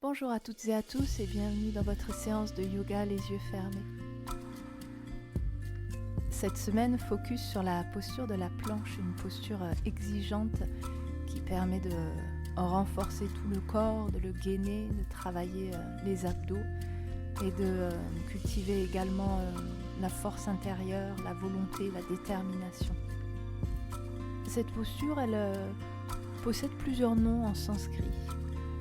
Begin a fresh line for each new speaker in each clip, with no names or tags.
Bonjour à toutes et à tous et bienvenue dans votre séance de yoga les yeux fermés. Cette semaine, focus sur la posture de la planche, une posture exigeante qui permet de renforcer tout le corps, de le gainer, de travailler les abdos et de cultiver également la force intérieure, la volonté, la détermination. Cette posture, elle possède plusieurs noms en sanskrit.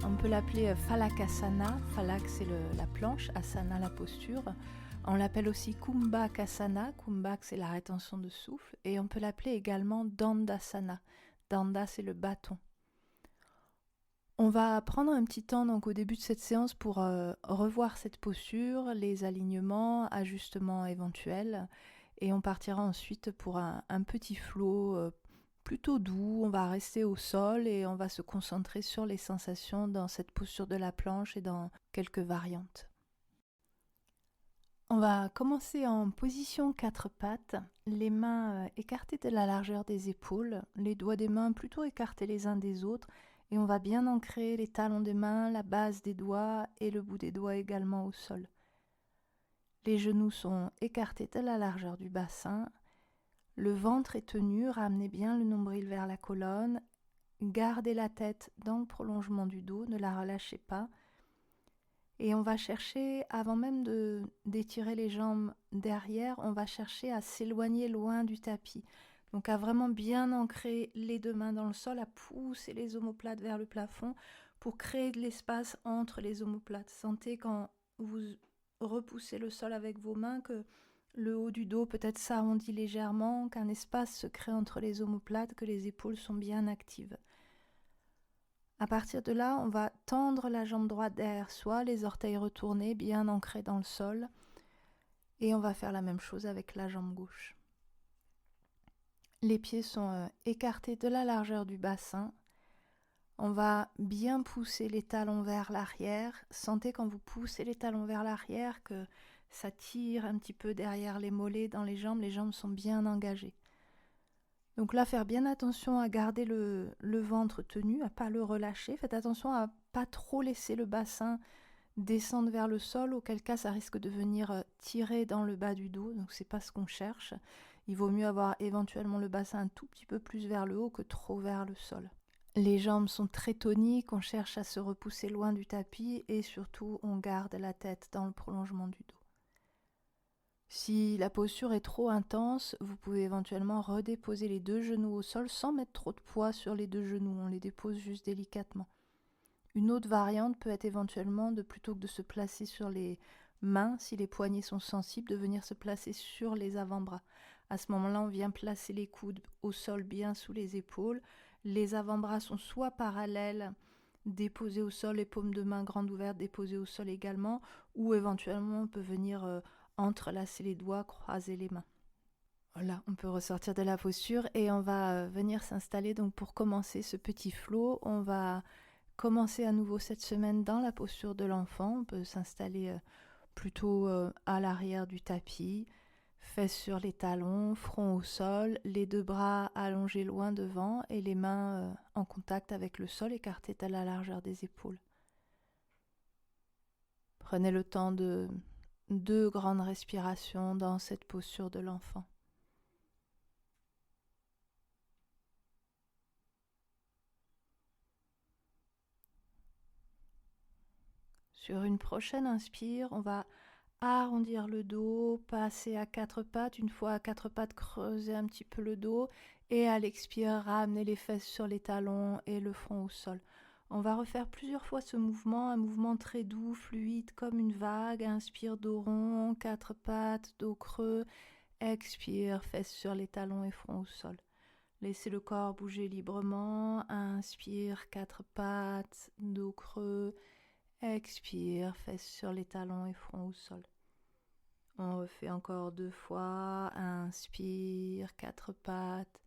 On peut l'appeler Phalakasana, Phalak c'est la planche, Asana la posture. On l'appelle aussi Kumbhakasana, Kumbhak c'est la rétention de souffle. Et on peut l'appeler également Dandasana, Danda c'est le bâton. On va prendre un petit temps donc, au début de cette séance pour revoir cette posture, les alignements, ajustements éventuels. Et on partira ensuite pour un petit flow plutôt doux. On va rester au sol et on va se concentrer sur les sensations dans cette posture de la planche et dans quelques variantes. On va commencer en position 4 pattes, les mains écartées de la largeur des épaules, les doigts des mains plutôt écartés les uns des autres et on va bien ancrer les talons des mains, la base des doigts et le bout des doigts également au sol. Les genoux sont écartés de la largeur du bassin. Le ventre est tenu, ramenez bien le nombril vers la colonne, gardez la tête dans le prolongement du dos, ne la relâchez pas. Et on va chercher, avant même d'étirer les jambes derrière, on va chercher à s'éloigner loin du tapis. Donc à vraiment bien ancrer les deux mains dans le sol, à pousser les omoplates vers le plafond pour créer de l'espace entre les omoplates. Sentez quand vous repoussez le sol avec vos mains que le haut du dos peut-être s'arrondit légèrement, qu'un espace se crée entre les omoplates, que les épaules sont bien actives. À partir de là, on va tendre la jambe droite derrière soi, les orteils retournés, bien ancrés dans le sol. Et on va faire la même chose avec la jambe gauche. Les pieds sont écartés de la largeur du bassin. On va bien pousser les talons vers l'arrière. Sentez quand vous poussez les talons vers l'arrière que ça tire un petit peu derrière les mollets dans les jambes sont bien engagées. Donc là, faire bien attention à garder le ventre tenu, à ne pas le relâcher. Faites attention à ne pas trop laisser le bassin descendre vers le sol, auquel cas ça risque de venir tirer dans le bas du dos. Donc c'est pas ce qu'on cherche. Il vaut mieux avoir éventuellement le bassin un tout petit peu plus vers le haut que trop vers le sol. Les jambes sont très toniques, on cherche à se repousser loin du tapis et surtout on garde la tête dans le prolongement du dos. Si la posture est trop intense, vous pouvez éventuellement redéposer les deux genoux au sol sans mettre trop de poids sur les deux genoux, on les dépose juste délicatement. Une autre variante peut être éventuellement de plutôt que de se placer sur les mains, si les poignets sont sensibles, de venir se placer sur les avant-bras. À ce moment-là, on vient placer les coudes au sol bien sous les épaules. Les avant-bras sont soit parallèles, déposés au sol, les paumes de main grandes ouvertes déposées au sol également, ou éventuellement on peut venir entrelacer les doigts, croiser les mains. Voilà, on peut ressortir de la posture et on va venir s'installer. Donc pour commencer ce petit flow, on va commencer à nouveau cette semaine dans la posture de l'enfant. On peut s'installer plutôt à l'arrière du tapis, fesses sur les talons, front au sol, les deux bras allongés loin devant et les mains en contact avec le sol, écartées à la largeur des épaules. Prenez le temps de 2 grandes respirations dans cette posture de l'enfant. Sur une prochaine inspire, on va arrondir le dos, passer à 4 pattes. Une fois à 4 pattes, creuser un petit peu le dos. Et à l'expire, ramener les fesses sur les talons et le front au sol. On va refaire plusieurs fois ce mouvement, un mouvement très doux, fluide, comme une vague. Inspire, dos rond, 4 pattes, dos creux. Expire, fesses sur les talons et front au sol. Laissez le corps bouger librement. Inspire, 4 pattes, dos creux. Expire, fesses sur les talons et front au sol. On refait encore 2 fois. Inspire, 4 pattes.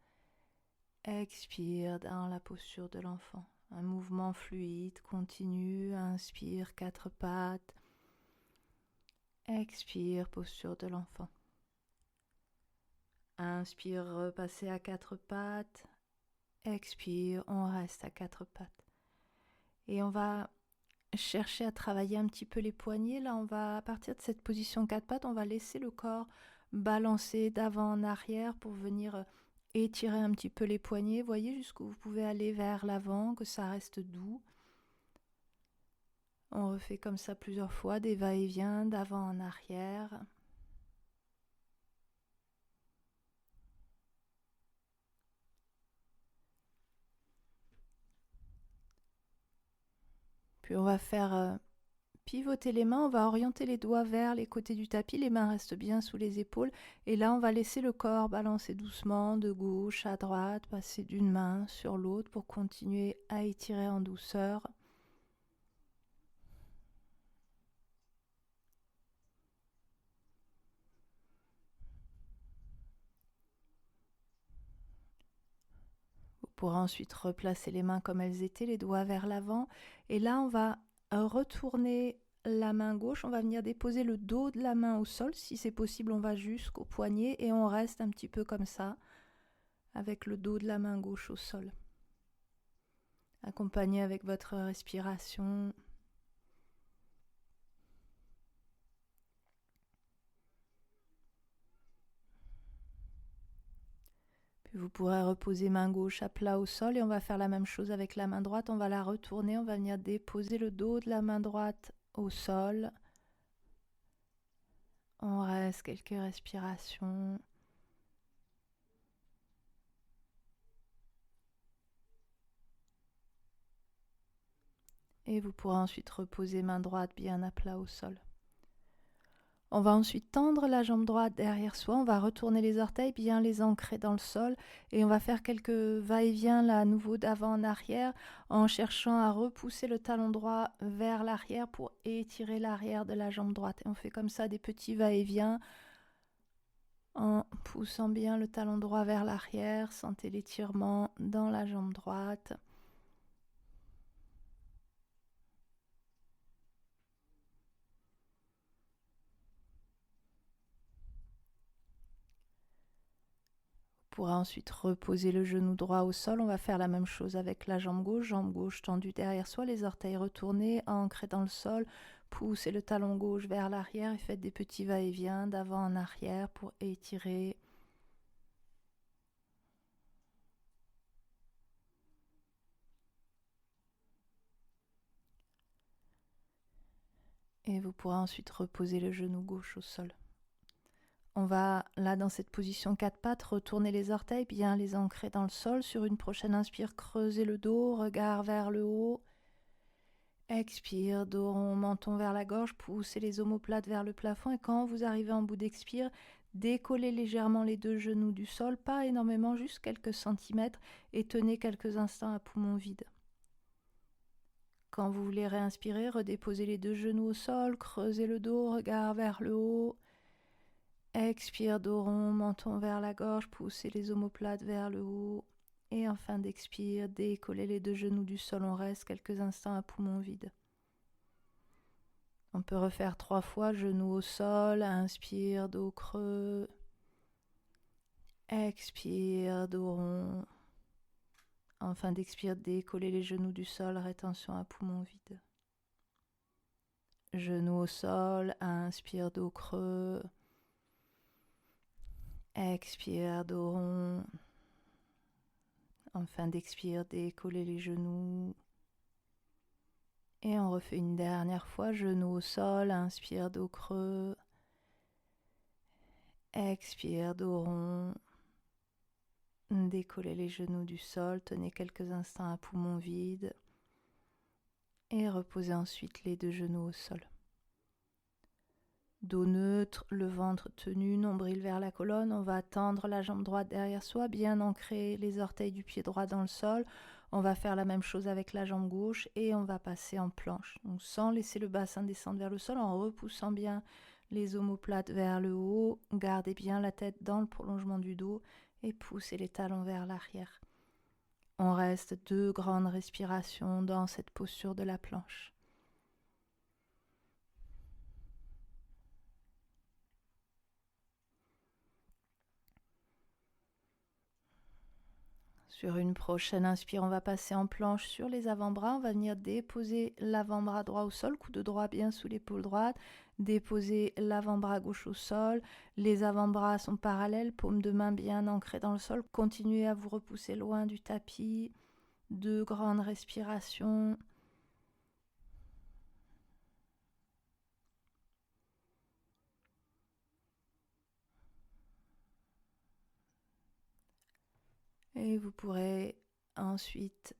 Expire dans la posture de l'enfant. Un mouvement fluide, continue. Inspire, 4 pattes. Expire, posture de l'enfant. Inspire, repassez à 4 pattes. Expire, on reste à 4 pattes. Et on va chercher à travailler un petit peu les poignets. Là, on va, à partir de cette position quatre pattes, on va laisser le corps balancer d'avant en arrière pour venir étirer un petit peu les poignets. Voyez jusqu'où vous pouvez aller vers l'avant, que ça reste doux. On refait comme ça plusieurs fois, des va-et-vient d'avant en arrière. Puis on va faire pivoter les mains, on va orienter les doigts vers les côtés du tapis, les mains restent bien sous les épaules et là on va laisser le corps balancer doucement de gauche à droite, passer d'une main sur l'autre pour continuer à étirer en douceur. Vous pourrez ensuite replacer les mains comme elles étaient, les doigts vers l'avant et là on va retourner la main gauche, on va venir déposer le dos de la main au sol, si c'est possible on va jusqu'au poignet et on reste un petit peu comme ça avec le dos de la main gauche au sol. Accompagnez avec votre respiration. Puis vous pourrez reposer main gauche à plat au sol et on va faire la même chose avec la main droite. On va la retourner, on va venir déposer le dos de la main droite au sol. On reste quelques respirations. Et vous pourrez ensuite reposer main droite bien à plat au sol. On va ensuite tendre la jambe droite derrière soi, on va retourner les orteils, bien les ancrer dans le sol et on va faire quelques va-et-vient là à nouveau d'avant en arrière en cherchant à repousser le talon droit vers l'arrière pour étirer l'arrière de la jambe droite. Et on fait comme ça des petits va-et-vient en poussant bien le talon droit vers l'arrière, sentez l'étirement dans la jambe droite. Vous pourrez ensuite reposer le genou droit au sol. On va faire la même chose avec la jambe gauche tendue derrière soi, les orteils retournés, ancrés dans le sol. Poussez le talon gauche vers l'arrière et faites des petits va-et-vient d'avant en arrière pour étirer. Et vous pourrez ensuite reposer le genou gauche au sol. On va, là, dans cette position quatre pattes, retourner les orteils, bien les ancrer dans le sol. Sur une prochaine inspire, creusez le dos, regard vers le haut. Expire, dos rond, menton vers la gorge, poussez les omoplates vers le plafond. Et quand vous arrivez en bout d'expire, décollez légèrement les deux genoux du sol, pas énormément, juste quelques centimètres, et tenez quelques instants à poumon vide. Quand vous voulez réinspirer, redéposez les deux genoux au sol, creusez le dos, regard vers le haut. Expire, dos rond, menton vers la gorge, poussez les omoplates vers le haut. Et en fin d'expire, décollez les deux genoux du sol, on reste quelques instants à poumon vide. On peut refaire 3 fois, genoux au sol, inspire, dos creux. Expire, dos rond. En fin d'expire, décollez les genoux du sol, rétention à poumon vide. Genoux au sol, inspire, dos creux. Expire, dos rond. En fin d'expire, décollez les genoux. Et on refait une dernière fois, genoux au sol, inspire, dos creux. Expire, dos rond. Décollez les genoux du sol, tenez quelques instants à poumon vide. Et reposez ensuite les deux genoux au sol. Dos neutre, le ventre tenu, nombril vers la colonne. On va tendre la jambe droite derrière soi, bien ancrer les orteils du pied droit dans le sol. On va faire la même chose avec la jambe gauche et on va passer en planche. Donc sans laisser le bassin descendre vers le sol, en repoussant bien les omoplates vers le haut. Gardez bien la tête dans le prolongement du dos et poussez les talons vers l'arrière. On reste 2 grandes respirations dans cette posture de la planche. Sur une prochaine inspire, on va passer en planche sur les avant-bras. On va venir déposer l'avant-bras droit au sol, coude droit bien sous l'épaule droite. Déposer l'avant-bras gauche au sol. Les avant-bras sont parallèles, paume de main bien ancrée dans le sol. Continuez à vous repousser loin du tapis. 2 grandes respirations. Et vous pourrez ensuite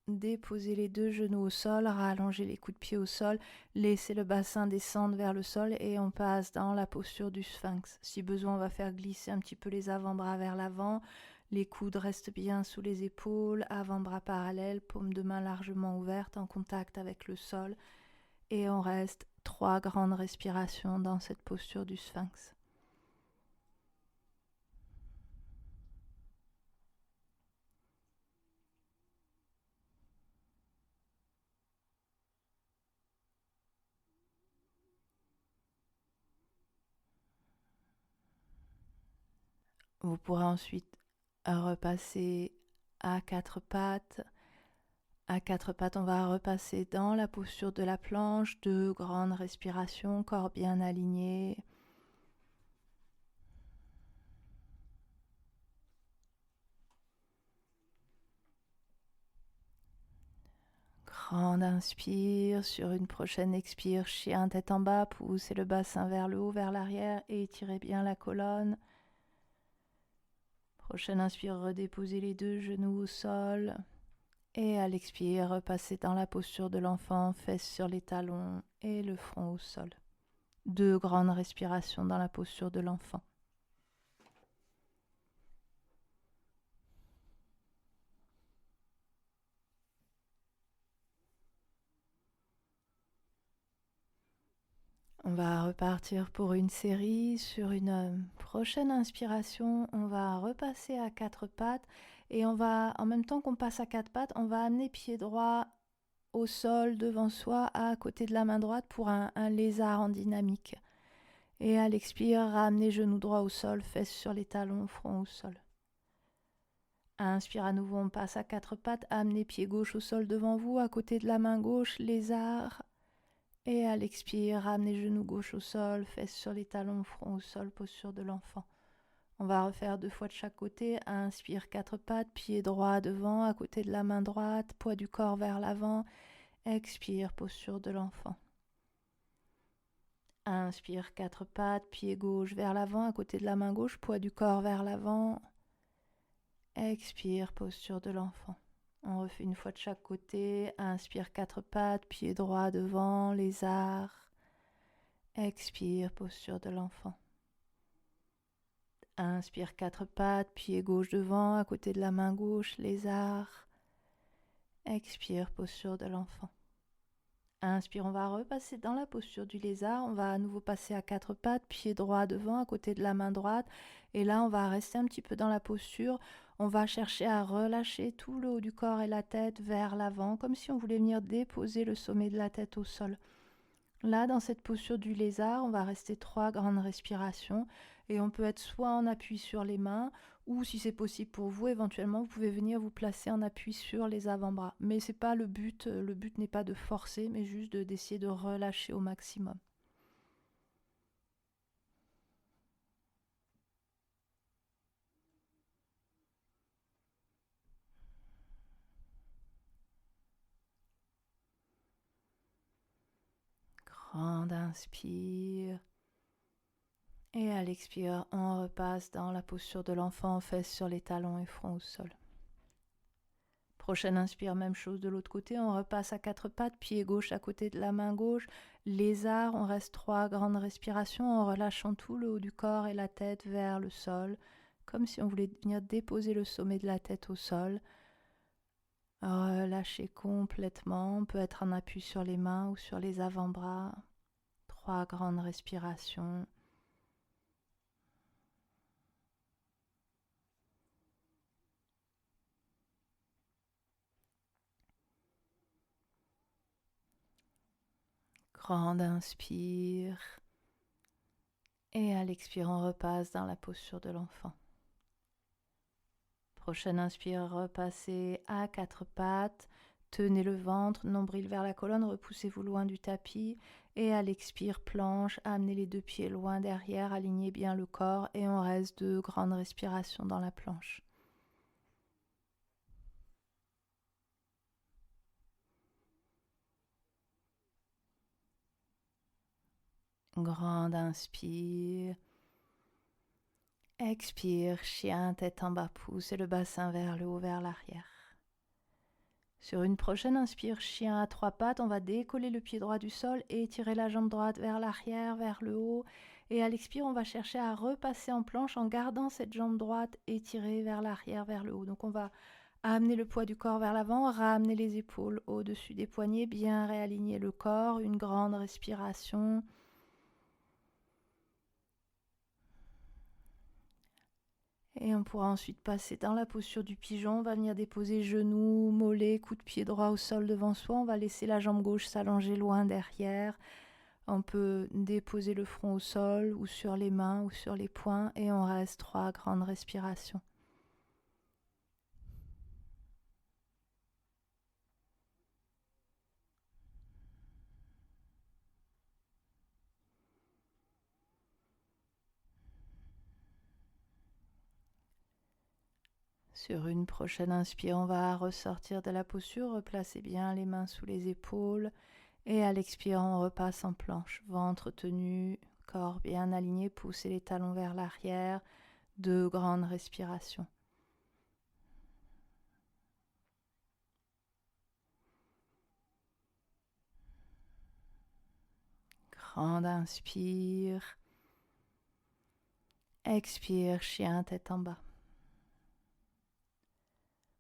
déposer les 2 genoux au sol, rallonger les coups de pied au sol, laisser le bassin descendre vers le sol et on passe dans la posture du sphinx. Si besoin, on va faire glisser un petit peu les avant-bras vers l'avant. Les coudes restent bien sous les épaules, avant-bras parallèles, paume de main largement ouverte en contact avec le sol. Et on reste 3 grandes respirations dans cette posture du sphinx. Vous pourrez ensuite repasser à 4 pattes. À 4 pattes, on va repasser dans la posture de la planche, 2 grandes respirations, corps bien aligné. Grande inspire, sur une prochaine expire, chien tête en bas, poussez le bassin vers le haut, vers l'arrière et étirez bien la colonne. Prochaine inspire, redéposez les 2 genoux au sol. Et à l'expire, repassez dans la posture de l'enfant, fesses sur les talons et le front au sol. 2 grandes respirations dans la posture de l'enfant. On va repartir pour une série. Sur une prochaine inspiration, on va repasser à 4 pattes et on va, en même temps qu'on passe à 4 pattes, on va amener pied droit au sol devant soi à côté de la main droite pour un lézard en dynamique. Et à l'expire, ramenez genou droit au sol, fesses sur les talons, front au sol. Inspire à nouveau, on passe à 4 pattes, amenez pied gauche au sol devant vous à côté de la main gauche, lézard. Et à l'expire, ramenez genou gauche au sol, fesses sur les talons, front au sol, posture de l'enfant. On va refaire 2 fois de chaque côté. Inspire, 4 pattes, pied droit devant, à côté de la main droite, poids du corps vers l'avant. Expire, posture de l'enfant. Inspire, 4 pattes, pied gauche vers l'avant, à côté de la main gauche, poids du corps vers l'avant. Expire, posture de l'enfant. On refait 1 fois de chaque côté. Inspire, 4 pattes, pied droit devant, lézard. Expire, posture de l'enfant. Inspire, 4 pattes, pied gauche devant, à côté de la main gauche, lézard. Expire, posture de l'enfant. Inspire, on va repasser dans la posture du lézard. On va à nouveau passer à 4 pattes, pied droit devant, à côté de la main droite. Et là, on va rester un petit peu dans la posture. On va chercher à relâcher tout le haut du corps et la tête vers l'avant, comme si on voulait venir déposer le sommet de la tête au sol. Là, dans cette posture du lézard, on va rester 3 grandes respirations et on peut être soit en appui sur les mains ou si c'est possible pour vous, éventuellement, vous pouvez venir vous placer en appui sur les avant-bras. Mais c'est pas le but n'est pas de forcer, mais juste d'essayer de relâcher au maximum. Grande inspire. Et à l'expire, on repasse dans la posture de l'enfant, fesses sur les talons et front au sol. Prochaine inspire, même chose de l'autre côté, on repasse à 4 pattes, pied gauche à côté de la main gauche, lézard, on reste 3 grandes respirations en relâchant tout le haut du corps et la tête vers le sol, comme si on voulait venir déposer le sommet de la tête au sol. Relâchez complètement, on peut être en appui sur les mains ou sur les avant-bras. 3 grandes respirations. Grande inspire. Et à l'expire, on repasse dans la posture de l'enfant. Prochaine inspire, repassez à quatre pattes. Tenez le ventre, nombril vers la colonne, repoussez-vous loin du tapis. Et à l'expire, planche, amenez les deux pieds loin derrière, alignez bien le corps et on reste 2 grandes respirations dans la planche. Grande inspire. Expire, chien, tête en bas, poussez le bassin vers le haut, vers l'arrière. Sur une prochaine inspire, chien à 3 pattes, on va décoller le pied droit du sol et étirer la jambe droite vers l'arrière, vers le haut. Et à l'expire, on va chercher à repasser en planche en gardant cette jambe droite étirée vers l'arrière, vers le haut. Donc on va amener le poids du corps vers l'avant, ramener les épaules au-dessus des poignets, bien réaligner le corps, une grande respiration. Et on pourra ensuite passer dans la posture du pigeon. On va venir déposer genoux, mollets, coude de pied droit au sol devant soi. On va laisser la jambe gauche s'allonger loin derrière. On peut déposer le front au sol ou sur les mains ou sur les poings. Et on reste 3 grandes respirations. Sur une prochaine inspire, on va ressortir de la posture, replacer bien les mains sous les épaules et à l'expire, on repasse en planche, ventre tenu, corps bien aligné, poussez les talons vers l'arrière, 2 grandes respirations. Grande inspire, expire, chien, tête en bas.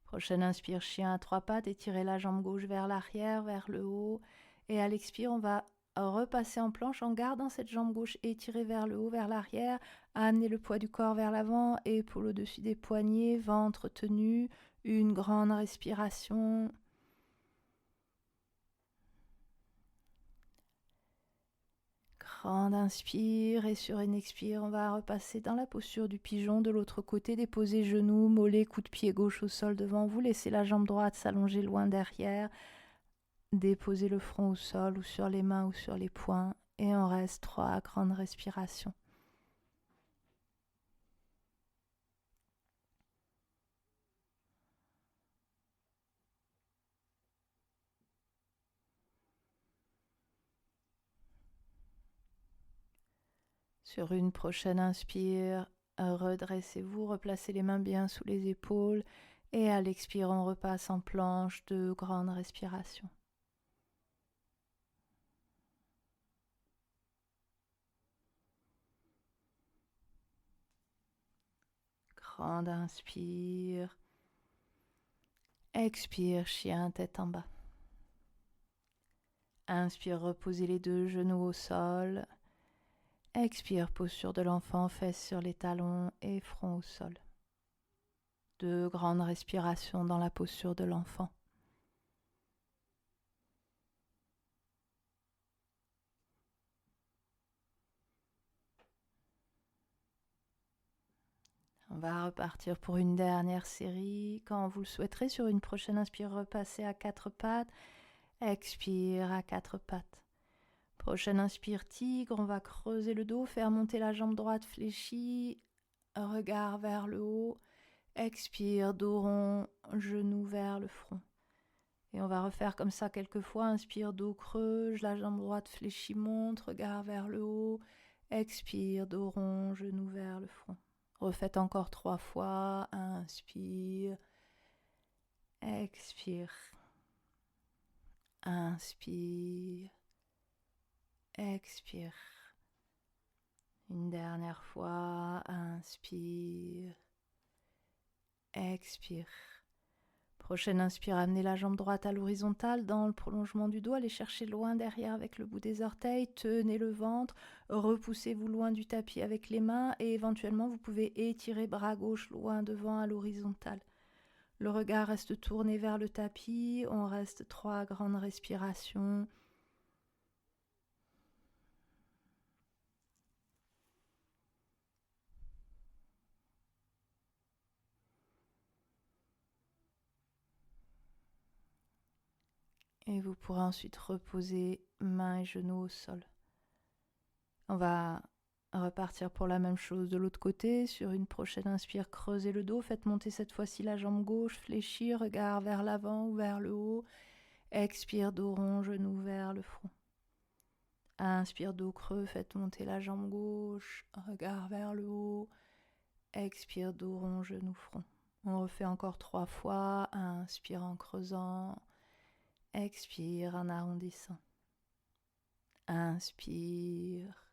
Prochaine inspire, chien à 3 pattes, étirez la jambe gauche vers l'arrière, vers le haut. Et à l'expire, on va repasser en planche en gardant cette jambe gauche étirée vers le haut, vers l'arrière. Amener le poids du corps vers l'avant, épaules au-dessus des poignets, ventre tenu. Une grande respiration. Grande inspire et sur une expire, on va repasser dans la posture du pigeon de l'autre côté, déposer genoux, mollets, coude de pied gauche au sol devant vous, laissez la jambe droite s'allonger loin derrière, déposez le front au sol ou sur les mains ou sur les poings et on reste 3 grandes respirations. Sur une prochaine inspire, redressez-vous, replacez les mains bien sous les épaules et à l'expire, on repasse en planche, 2 grandes respirations. Grande inspire, expire, chien, tête en bas. Inspire, reposez les 2 genoux au sol. Expire, posture de l'enfant, fesses sur les talons et front au sol. 2 grandes respirations dans la posture de l'enfant. On va repartir pour une dernière série. Quand vous le souhaiterez, sur une prochaine inspire, repassez à 4 pattes. Expire à 4 pattes. Prochaine inspire, tigre. On va creuser le dos, faire monter la jambe droite fléchie. Regard vers le haut. Expire, dos rond, genou vers le front. Et on va refaire comme ça quelques fois. Inspire, dos creux, la jambe droite fléchie, monte, regard vers le haut. Expire, dos rond, genou vers le front. Refaites encore 3 fois. Inspire, expire, inspire, expire. Une dernière fois. Inspire, expire. Prochaine inspire, amenez la jambe droite à l'horizontale dans le prolongement du dos, allez chercher loin derrière avec le bout des orteils, tenez le ventre, repoussez-vous loin du tapis avec les mains et éventuellement vous pouvez étirer bras gauche loin devant à l'horizontale. Le regard reste tourné vers le tapis, on reste 3 grandes respirations. Et vous pourrez ensuite reposer mains et genoux au sol. On va repartir pour la même chose de l'autre côté. Sur une prochaine inspire, creusez le dos. Faites monter cette fois-ci la jambe gauche, fléchir, regard vers l'avant ou vers le haut. Expire, dos rond, genou vers le front. Inspire, dos creux, faites monter la jambe gauche, regard vers le haut. Expire, dos rond, genou, front. On refait encore 3 fois. Inspire en creusant. Expire en arrondissant. Inspire.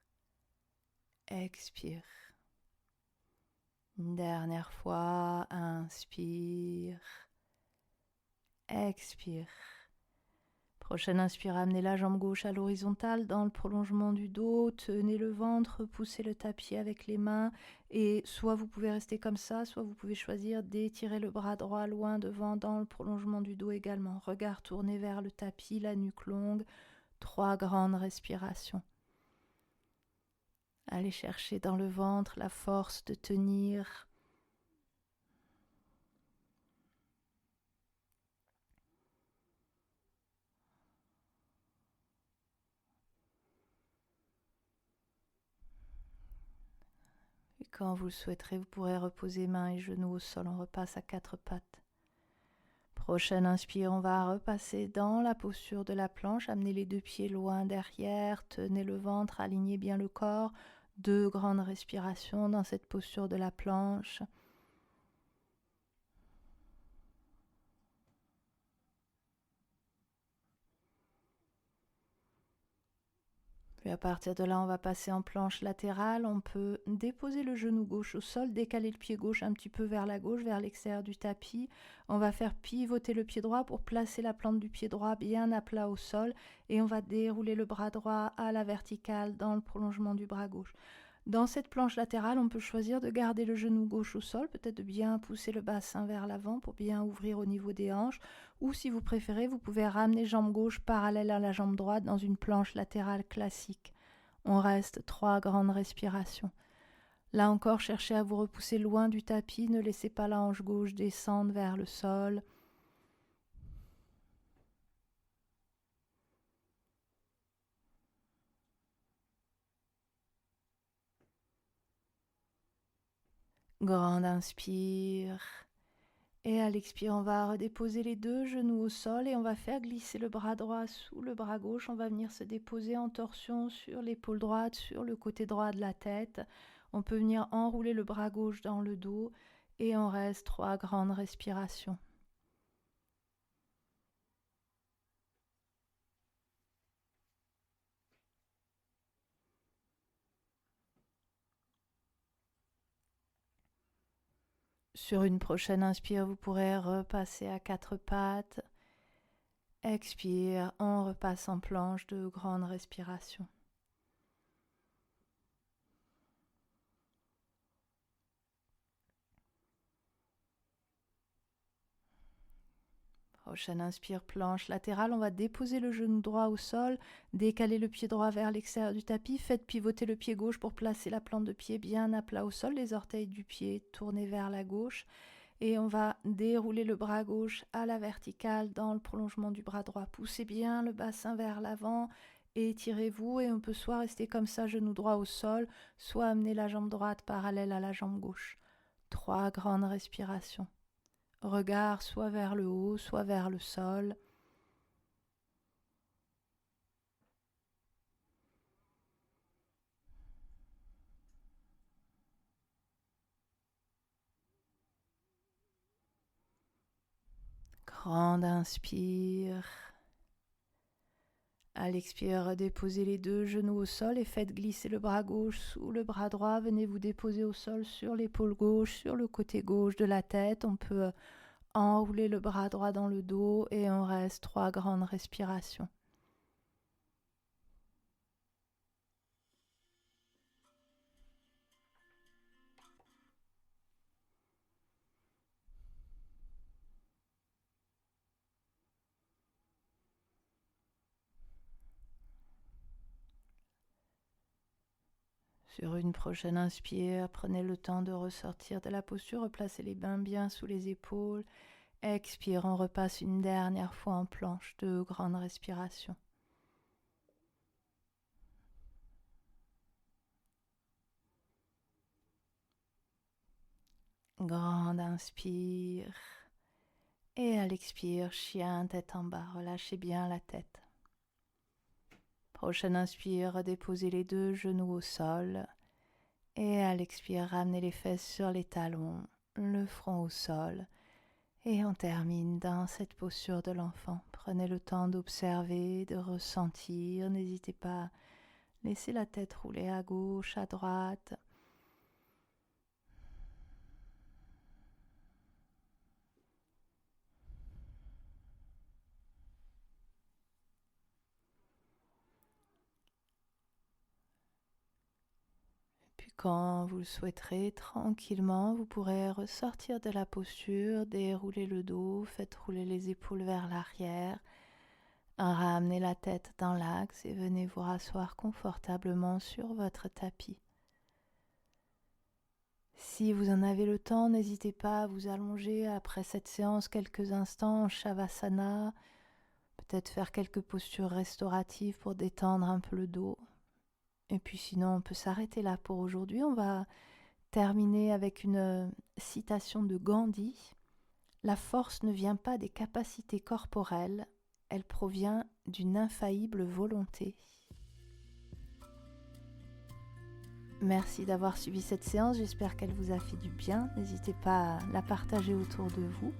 Expire. Une dernière fois. Inspire. Expire. Prochaine inspire, amenez la jambe gauche à l'horizontale dans le prolongement du dos, tenez le ventre, poussez le tapis avec les mains et soit vous pouvez rester comme ça, soit vous pouvez choisir d'étirer le bras droit loin devant dans le prolongement du dos également. Regard tourné vers le tapis, la nuque longue, 3 grandes respirations. Allez chercher dans le ventre la force de tenir. Et quand vous le souhaiterez, vous pourrez reposer mains et genoux au sol. On repasse à 4 pattes. Prochaine inspire, on va repasser dans la posture de la planche. Amenez les 2 pieds loin derrière. Tenez le ventre, alignez bien le corps. 2 grandes respirations dans cette posture de la planche. Puis à partir de là, on va passer en planche latérale. On peut déposer le genou gauche au sol, décaler le pied gauche un petit peu vers la gauche, vers l'extérieur du tapis. On va faire pivoter le pied droit pour placer la plante du pied droit bien à plat au sol. Et on va dérouler le bras droit à la verticale dans le prolongement du bras gauche. Dans cette planche latérale, on peut choisir de garder le genou gauche au sol, peut-être de bien pousser le bassin vers l'avant pour bien ouvrir au niveau des hanches, ou si vous préférez, vous pouvez ramener jambe gauche parallèle à la jambe droite dans une planche latérale classique. On reste 3 grandes respirations. Là encore, cherchez à vous repousser loin du tapis, ne laissez pas la hanche gauche descendre vers le sol. Grande inspire. Et à l'expire, on va redéposer les 2 genoux au sol et on va faire glisser le bras droit sous le bras gauche. On va venir se déposer en torsion sur l'épaule droite, sur le côté droit de la tête. On peut venir enrouler le bras gauche dans le dos et on reste 3 grandes respirations. Sur une prochaine inspire, vous pourrez repasser à 4 pattes. Expire, on repasse en planche, 2 grandes respirations. Prochaine inspire, planche latérale, on va déposer le genou droit au sol, décaler le pied droit vers l'extérieur du tapis, faites pivoter le pied gauche pour placer la plante de pied bien à plat au sol, les orteils du pied tournés vers la gauche et on va dérouler le bras gauche à la verticale dans le prolongement du bras droit. Poussez bien le bassin vers l'avant, étirez-vous et on peut soit rester comme ça, genou droit au sol, soit amener la jambe droite parallèle à la jambe gauche. 3 grandes respirations. Regard soit vers le haut, soit vers le sol. Grande inspire. À l'expire, déposez les 2 genoux au sol et faites glisser le bras gauche sous le bras droit. Venez vous déposer au sol sur l'épaule gauche, sur le côté gauche de la tête. On peut enrouler le bras droit dans le dos et on reste 3 grandes respirations. Sur une prochaine inspire, prenez le temps de ressortir de la posture, replacez les mains bien sous les épaules. Expire, on repasse une dernière fois en planche, 2 grandes respirations. Grande inspire. Et à l'expire, chien, tête en bas, relâchez bien la tête. Prochaine inspire, déposez les 2 genoux au sol. Et à l'expire, ramenez les fesses sur les talons, le front au sol. Et on termine dans cette posture de l'enfant. Prenez le temps d'observer, de ressentir. N'hésitez pas à laisser la tête rouler à gauche, à droite. Puis quand vous le souhaiterez, tranquillement, vous pourrez ressortir de la posture, dérouler le dos, faites rouler les épaules vers l'arrière. Ramenez la tête dans l'axe et venez vous rasseoir confortablement sur votre tapis. Si vous en avez le temps, n'hésitez pas à vous allonger après cette séance quelques instants en Shavasana, peut-être faire quelques postures restauratives pour détendre un peu le dos. Et puis sinon, on peut s'arrêter là pour aujourd'hui. On va terminer avec une citation de Gandhi. La force ne vient pas des capacités corporelles, elle provient d'une infaillible volonté. Merci d'avoir suivi cette séance, j'espère qu'elle vous a fait du bien. N'hésitez pas à la partager autour de vous.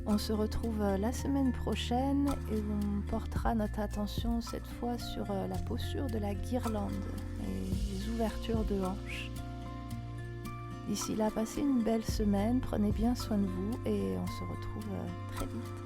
On se retrouve la semaine prochaine et on portera notre attention cette fois sur la posture de la guirlande et les ouvertures de hanches. D'ici là, passez une belle semaine, prenez bien soin de vous et on se retrouve très vite.